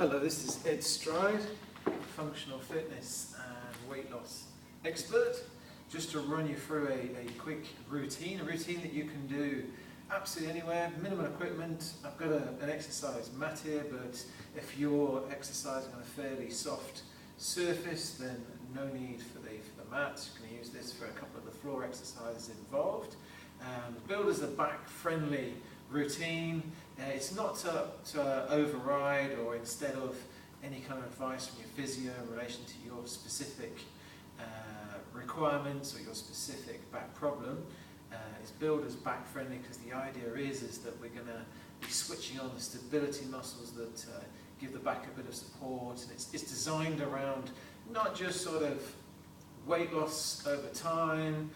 Hello, this is Ed Stride, functional fitness and weight loss expert. Just to run you through a quick routine, a routine that you can do absolutely anywhere, minimal equipment. I've got an exercise mat here, but if you're exercising on a fairly soft surface, then no need for the mat. You can use this for a couple of the floor exercises involved. Build as a back-friendly routine. It's not to override or instead of any kind of advice from your physio in relation to your specific requirements or your specific back problem. It's billed as back friendly because the idea is that we're going to be switching on the stability muscles that give the back a bit of support, and it's designed around not just sort of weight loss over time.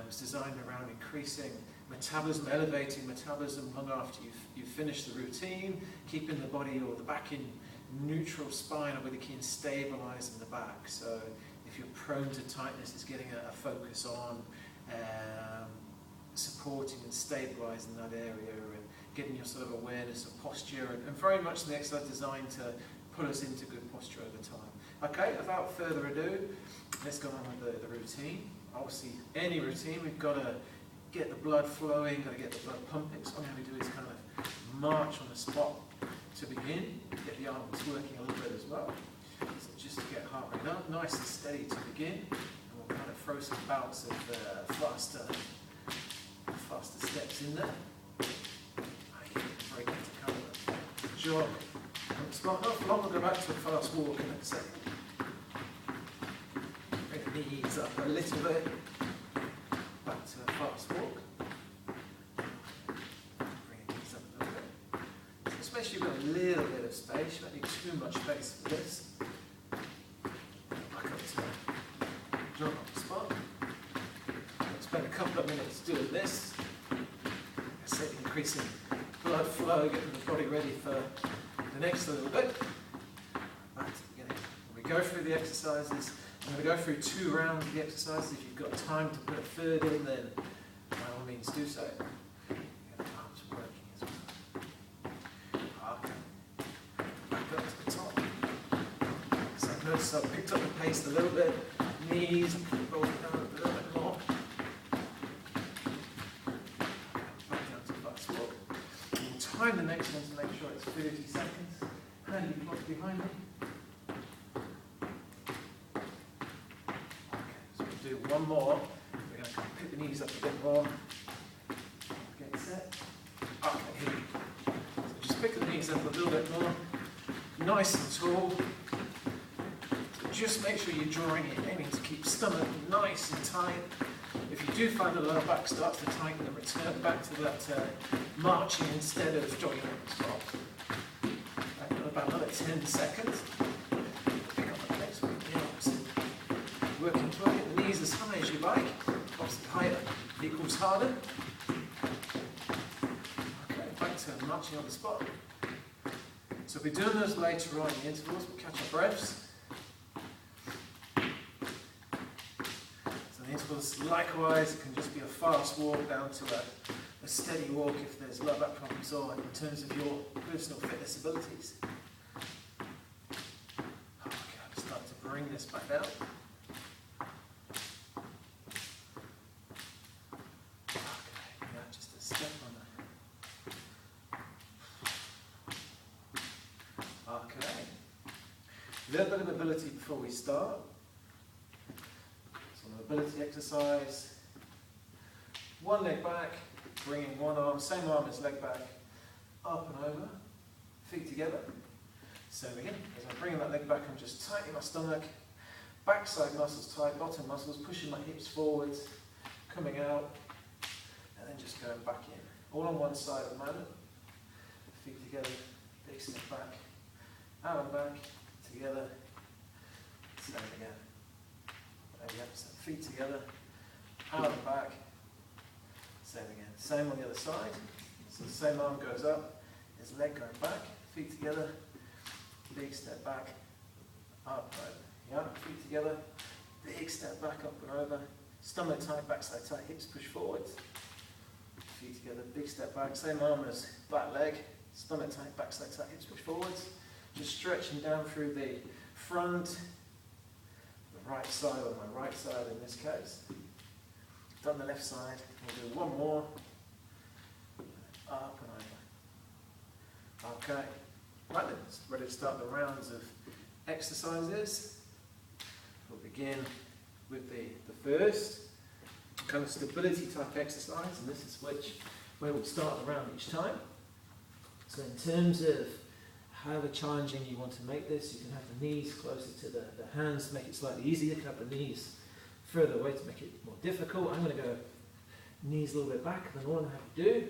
It's designed around increasing metabolism, elevating metabolism long after you've finished the routine, keeping the body or the back in neutral spine, or with the key in stabilising the back. So if you're prone to tightness, it's getting a focus on supporting and stabilising that area and getting your sort of awareness of posture, and very much the exercise designed to put us into good posture over time. Okay, without further ado, let's go on with the routine. Obviously, any routine, we've got to get the blood flowing, got to get the blood pumping. So what I'm going to do is kind of march on the spot to begin, get the arms working a little bit as well. So just to get heart rate up, nice and steady to begin. And we'll kind of throw some bouts of faster steps in there. Very good to kind of jog on the spot. Not for long, we'll go back to a fast walk in a second. Bring the knees up a little bit. Back to a fast walk. Bring the knees up a little bit. So especially with a little bit of space, you don't need too much space for this. Back up to jog on the spot. Spend a couple of minutes doing this. I said, increasing blood flow, getting the body ready for the next little bit. Back to the beginning. We go through the exercises. I'm going to go through 2 rounds of the exercises. If you've got time to put a third in, then by all means do so. Get the arms working as well. Okay. Back up to the top. So notice I've picked up the pace a little bit. Knees, roll it down a little bit more. Back down to fast walk. We'll time the next one to make sure it's 30 seconds. Handy clock behind me. Do one more. We're going to pick the knees up a bit more. Get set. Okay, here we go. So just pick the knees up a little bit more. Nice and tall. So just make sure you're drawing it, aiming to keep stomach nice and tight. If you do find the lower back starts to tighten, then return back to that marching instead of jogging on the spot. About another 10 seconds. Pick up the pace with the opposite. Working through it, the knees as high as you like. Obviously higher equals harder. Okay, back to marching on the spot. So we'll be doing those later on in the intervals. We'll catch our breaths. So the intervals, likewise, it can just be a fast walk down to a steady walk if there's low back problems or in terms of your personal fitness abilities. Okay, I'll start to bring this back down. A little bit of mobility before we start. So mobility exercise. One leg back, bringing one arm, same arm as leg back, up and over, feet together. So again, as I'm bringing that leg back, I'm just tightening my stomach, backside muscles tight, bottom muscles, pushing my hips forwards, coming out, and then just going back in. All on one side at the moment. Feet together, big step back, out and back. Together, same again. There we have some feet together, out and back, same again. Same on the other side. So the same arm goes up, his leg going back, feet together, big step back, up, over. Yeah, feet together, big step back, up and over, stomach tight, backside tight, hips push forwards, feet together, big step back, same arm as back leg, stomach tight, backside tight, hips push forwards. Just stretching down through the front, the right side, or my right side in this case. Done the left side. We'll do one more. Up and over. Okay. Right then, ready to start the rounds of exercises. We'll begin with the first kind of stability type exercise, and this is where we'll start the round each time. So in terms of however challenging you want to make this, you can have the knees closer to the hands to make it slightly easier. You can have the knees further away to make it more difficult. I'm going to go knees a little bit back, and then all I have to do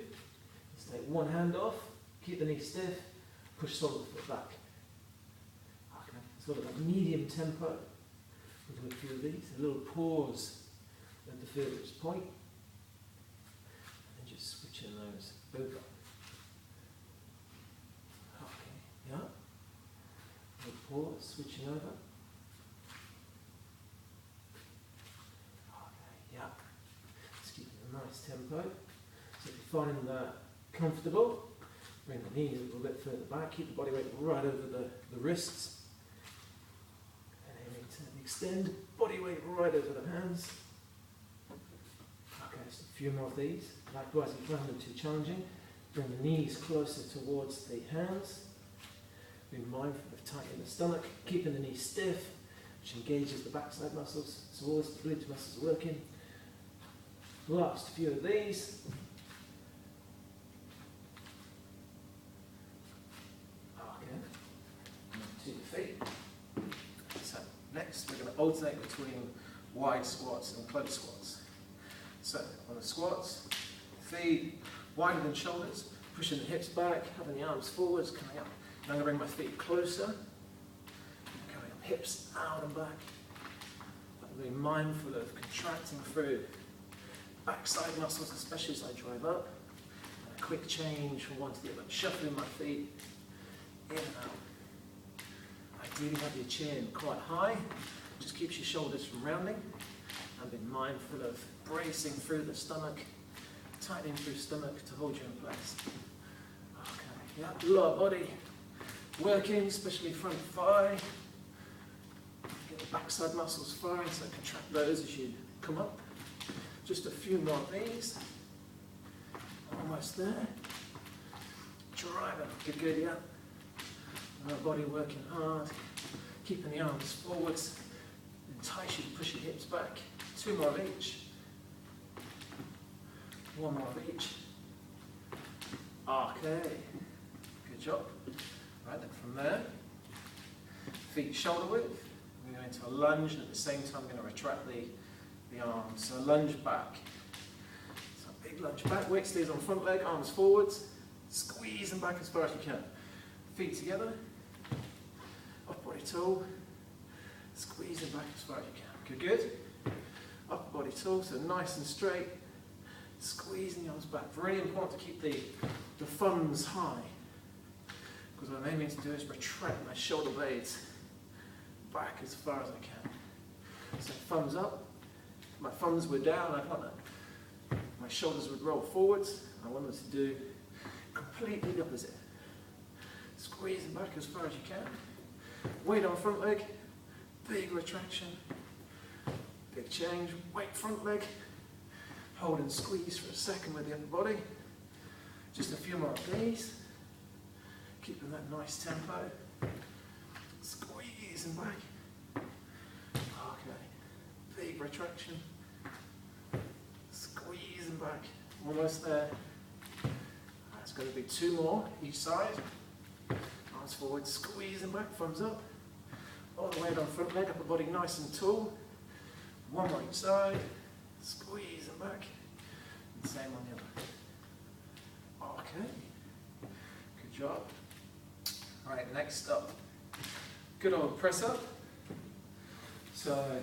is take one hand off, keep the knee stiff, push the sole of the foot back. Okay, sort of a medium tempo. We'll do a few of these, a little pause at the furthest point, and then just switching those both up. Okay, yeah. A little pause, switching over. Okay, yeah. Just keeping a nice tempo. So if you find that comfortable, bring the knees a little bit further back, keep the body weight right over the wrists. And aiming to extend body weight right over the hands. Okay, just a few more of these. Likewise, if you find them too challenging, bring the knees closer towards the hands. Be mindful of tightening the stomach, keeping the knees stiff, which engages the backside muscles, so all the glute muscles are working. Last few of these. To the feet. So next we're going to alternate between wide squats and close squats. So on the squats, feet wider than shoulders, pushing the hips back, having the arms forwards, coming up. Now I'm going to bring my feet closer, going up, hips out and back. I'm being mindful of contracting through backside muscles, especially as I drive up. And a quick change from one to the other, shuffling my feet in and out. Ideally have your chin quite high, just keeps your shoulders from rounding, and be mindful of bracing through the stomach, tightening through stomach to hold you in place. Okay, yeah, lower body working, especially front thigh. Get the backside muscles firing, so contract those as you come up. Just a few more of these. Almost there. Driving, good, yeah. Our body working hard, keeping the arms forwards, entice you to push your hips back. Two more of each. One more of each. Okay, good job. Right then, from there, feet shoulder width. We're going to a lunge, and at the same time, we're going to retract the arms. So lunge back. So big lunge back. Weight stays on front leg, arms forwards. Squeeze them back as far as you can. Feet together. Upper body tall, squeeze it back as far as you can. Good. Upper body tall, so nice and straight. Squeezing the arms back. Very important to keep the thumbs high, because what I'm aiming to do is retract my shoulder blades back as far as I can. So thumbs up. If my thumbs were down, I want that my shoulders would roll forwards. I want them to do completely the opposite. Squeeze them back as far as you can. Weight on front leg, big retraction, big change, weight front leg, hold and squeeze for a second with the upper body. Just a few more of these, keeping that nice tempo. Squeeze and back. Okay, big retraction, squeeze and back, almost there. It's going to be two more each side. Arms forward, squeeze and back, thumbs up. All the way down front leg, upper body nice and tall. One more each side, squeeze and back. And same on the other. Okay, good job. All right, next up, good old press up. So,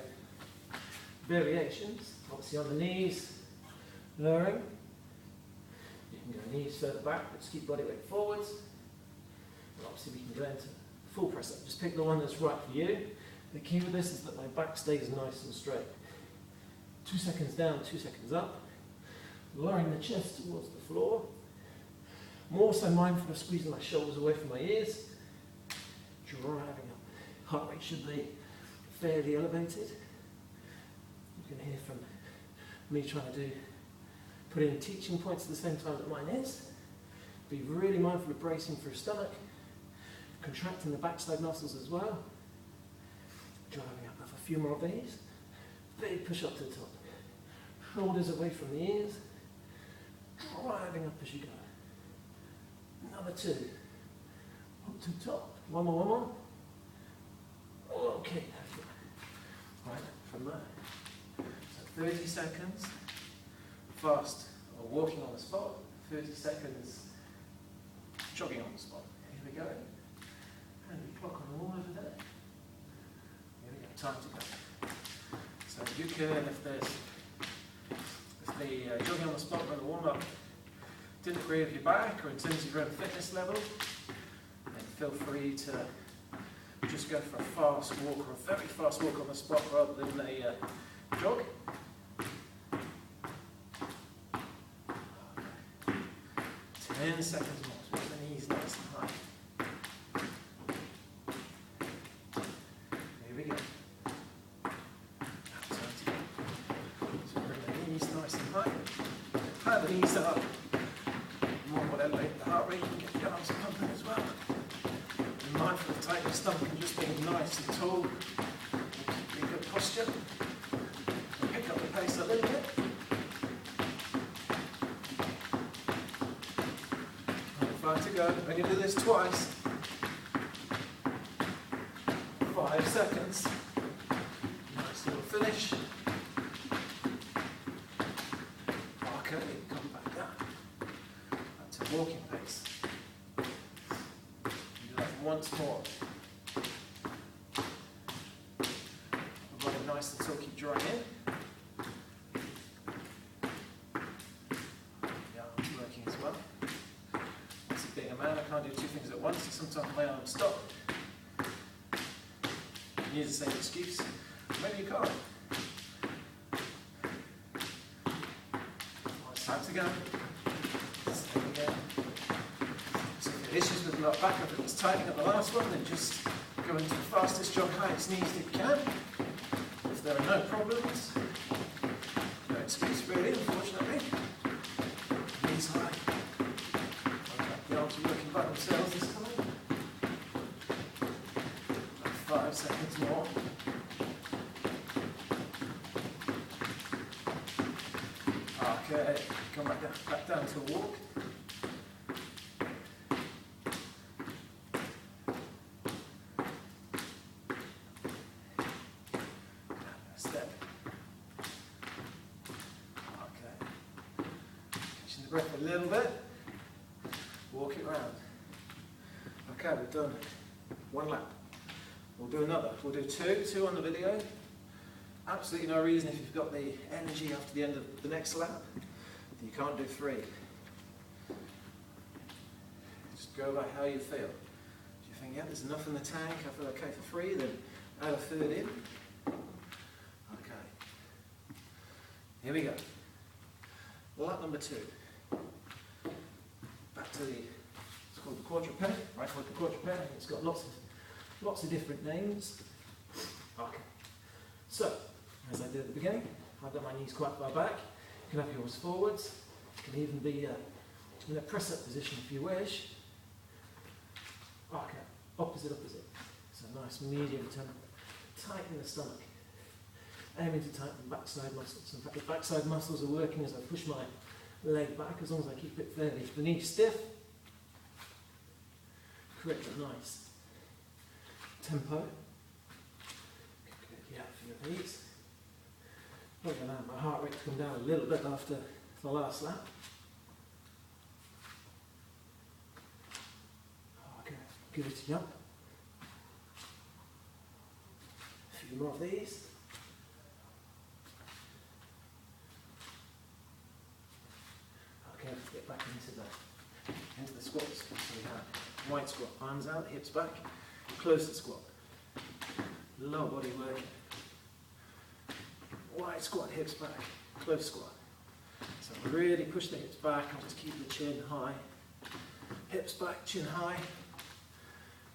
variations, obviously on the knees, lowering. You can go knees further back, but just keep body weight forwards. Obviously we can go into full press up. Just pick the one that's right for you. The key with this is that my back stays nice and straight. 2 seconds down, 2 seconds up. Lowering the chest towards the floor. I'm also mindful of squeezing my shoulders away from my ears. driving up. Heart rate should be fairly elevated. You can hear from me trying to put in teaching points at the same time that mine is. Be really mindful of bracing through stomach, contracting the backside muscles as well. Driving up a few more of these. Big push up to the top. Shoulders away from the ears. Driving up as you go. Another 2. Up to the top. One more. Okay. Right, from there. So 30 seconds. Fast or walking on the spot. 30 seconds jogging on the spot. Here we go. And we clock on the wall over there. Here we go. Time to go. So you can, if the jogging on the spot or the warm-up didn't agree with your back or in terms of your own fitness level, then feel free to just go for a fast walk or a very fast walk on the spot rather than a jog. 10 seconds more, so keep the knees nice and high. Here we go. So bring the knees nice and high. High the knees up. More will elevate the heart rate, you can get the arms pumping as well. Be mindful of tightening the stomach and just being nice and tall. Keep good posture. Pick up the pace a little bit. 5 to go. We're going to do this twice. 5 seconds. Nice little finish. Okay, come back down. That's a walking pace. Do that once more. Running nice and still keep drawing in. I can't do 2 things at once, so sometimes my arms stop. You use the same excuse. Maybe you can't. Well, it's time to go. Same again. So if you have issues with your back, if it was tightening up the last one, then just go into the fastest jog highest knees that you can. If there are no problems, no excuse really, unfortunately. Knees high. The arms are working by themselves this time. 5 seconds more. Okay, come back down to a walk. Step. Okay. Catching the breath a little bit. Walk it round. Okay, we've done 1 lap. We'll do another. We'll do 2 on the video. Absolutely no reason if you've got the energy after the end of the next lap that you can't do 3. Just go by how you feel. If you think, yeah, there's enough in the tank, I feel okay for 3, then add a 3rd in. Okay. Here we go. Lap number 2. Back to it's called the quadruped, right? Called the quadruped. It's got lots of different names. Okay. So, as I did at the beginning, I've got my knees quite far back. You can have yours forwards. You can even be in a press-up position if you wish. Okay. Opposite. So nice medium turn. Tighten the stomach. Aiming to tighten the backside muscles. In fact, the backside muscles are working as I push my leg back, as long as I keep it fairly. The knee stiff. Create a nice tempo. Yeah, a few of these. Look at that, my heart rate's come down a little bit after the last lap. Okay, give it a jump. A few more of these. Okay, let's get back into the squats. So we have wide squat, arms out, hips back, close the squat. Lower body working. Wide squat, hips back, close squat. So really push the hips back and just keep the chin high. Hips back, chin high.